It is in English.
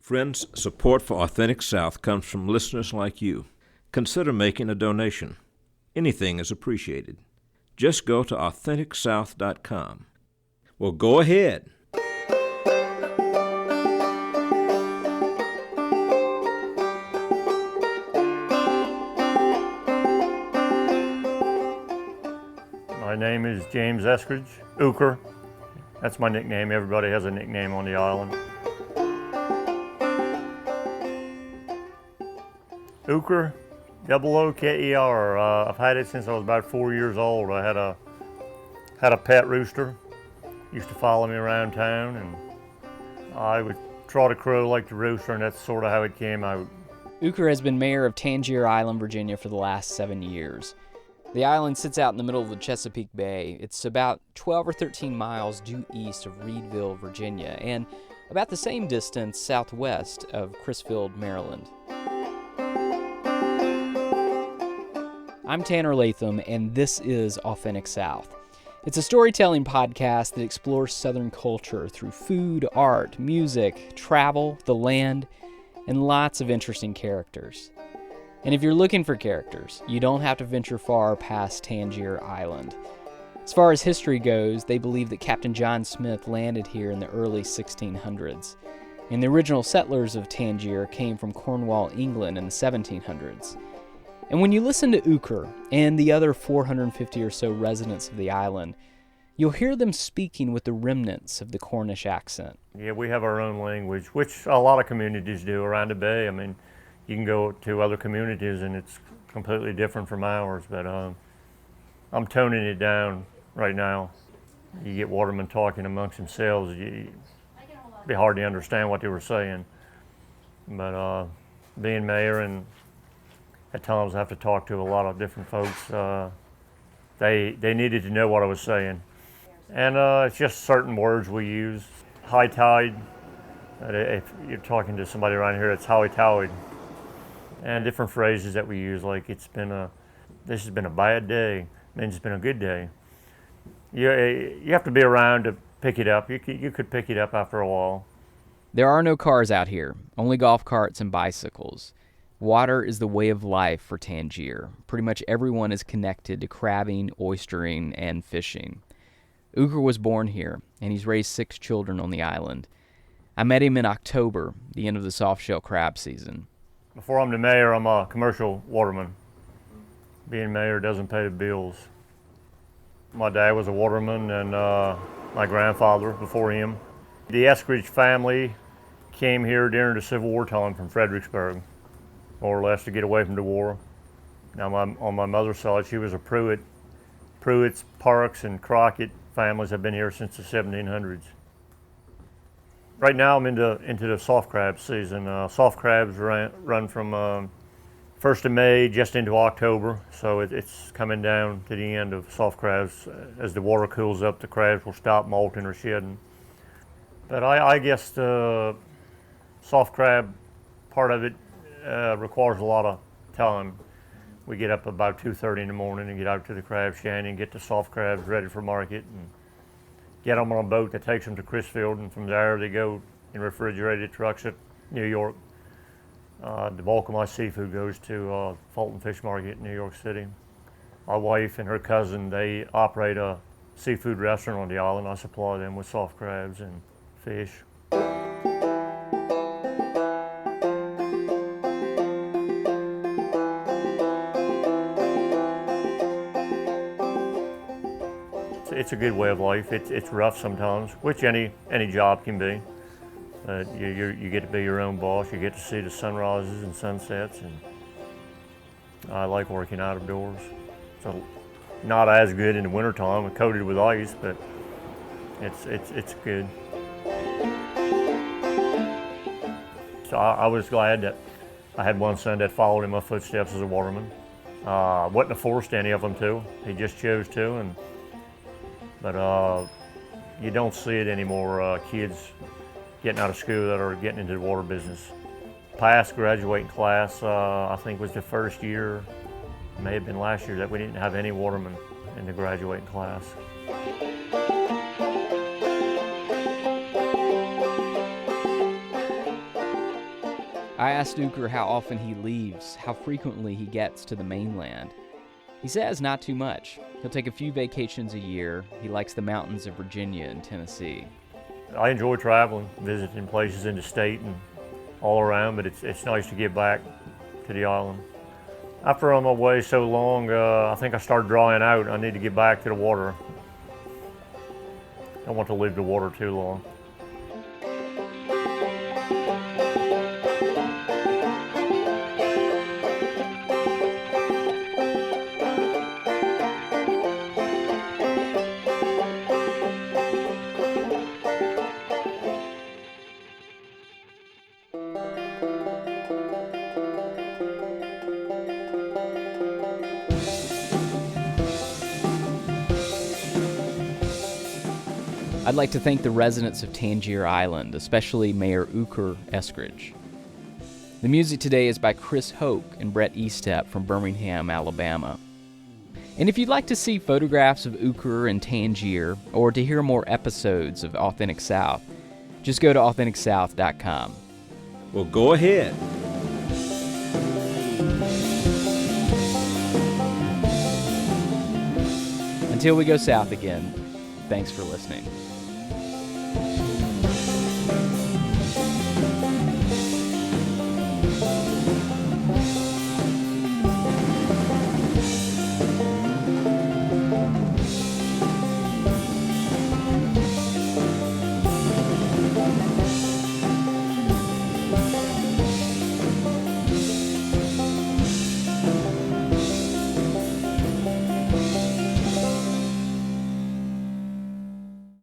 Friends, support for Authentic South comes from listeners like you. Consider making a donation. Anything is appreciated. Just go to AuthenticSouth.com. Well, go ahead. My name is James Eskridge, Ooker. That's my nickname. Everybody has a nickname on the island. Ooker, Ooker. I've had it since I was about 4 years old. I had a pet rooster. Used to follow me around town, and I would trot a crow like the rooster, and that's sort of how it came out. Ooker has been mayor of Tangier Island, Virginia for the last 7 years. The island sits out in the middle of the Chesapeake Bay. It's about 12 or 13 miles due east of Reedville, Virginia, and about the same distance southwest of Crisfield, Maryland. I'm Tanner Latham, and this is Authentic South. It's a storytelling podcast that explores Southern culture through food, art, music, travel, the land, and lots of interesting characters. And if you're looking for characters, you don't have to venture far past Tangier Island. As far as history goes, they believe that Captain John Smith landed here in the early 1600s, and the original settlers of Tangier came from Cornwall, England in the 1700s. And when you listen to Ooker and the other 450 or so residents of the island, you'll hear them speaking with the remnants of the Cornish accent. Yeah, we have our own language, which a lot of communities do around the bay. I mean, you can go to other communities and it's completely different from ours, but I'm toning it down right now. You get watermen talking amongst themselves, it'd be hard to understand what they were saying. But being mayor, and at times I have to talk to a lot of different folks, they needed to know what I was saying. And it's just certain words we use. High tide, if you're talking to somebody around here, it's howie towed. And different phrases that we use, like this has been a bad day, means it's been a good day. You have to be around to pick it up. You could pick it up after a while. There are no cars out here, only golf carts and bicycles. Water is the way of life for Tangier. Pretty much everyone is connected to crabbing, oystering, and fishing. Ooker was born here, and he's raised 6 children on the island. I met him in October, the end of the soft-shell crab season. Before I'm the mayor, I'm a commercial waterman. Being mayor doesn't pay the bills. My dad was a waterman, and my grandfather before him. The Eskridge family came here during the Civil War time from Fredericksburg, more or less to get away from the war. Now on my mother's side, she was a Pruitt. Pruitt's, Parks, and Crockett families have been here since the 1700s. Right now I'm into the soft crab season. Soft crabs run from 1st of May just into October, so it's coming down to the end of soft crabs. As the water cools up, the crabs will stop molting or shedding. But I guess the soft crab part of it requires a lot of time. We get up about 2:30 in the morning and get out to the crab shanty and get the soft crabs ready for market, and get them on a boat that takes them to Crisfield, and from there they go in refrigerated trucks at New York. The bulk of my seafood goes to Fulton Fish Market in New York City. My wife and her cousin, they operate a seafood restaurant on the island. I supply them with soft crabs and fish. It's a good way of life. It's rough sometimes, which any job can be. But you get to be your own boss. You get to see the sunrises and sunsets, and I like working out of doors. So not as good in the wintertime, coated with ice, but it's good. So I was glad that I had one son that followed in my footsteps as a waterman. Wasn't forced any of them to. He just chose to, but you don't see it anymore. Kids getting out of school that are getting into the water business. Past graduating class, I think was the first year, may have been last year, that we didn't have any watermen in the graduating class. I asked Ooker how often he leaves, how frequently he gets to the mainland. He says not too much. He'll take a few vacations a year. He likes the mountains of Virginia and Tennessee. I enjoy traveling, visiting places in the state and all around, but it's nice to get back to the island. After I'm away so long, I think I started drying out. I need to get back to the water. I don't want to leave the water too long. I'd like to thank the residents of Tangier Island, especially Mayor Ooker Eskridge. The music today is by Chris Hoke and Brett Estep from Birmingham, Alabama. And if you'd like to see photographs of Ooker and Tangier, or to hear more episodes of Authentic South, just go to AuthenticSouth.com. Well, go ahead. Until we go south again, thanks for listening.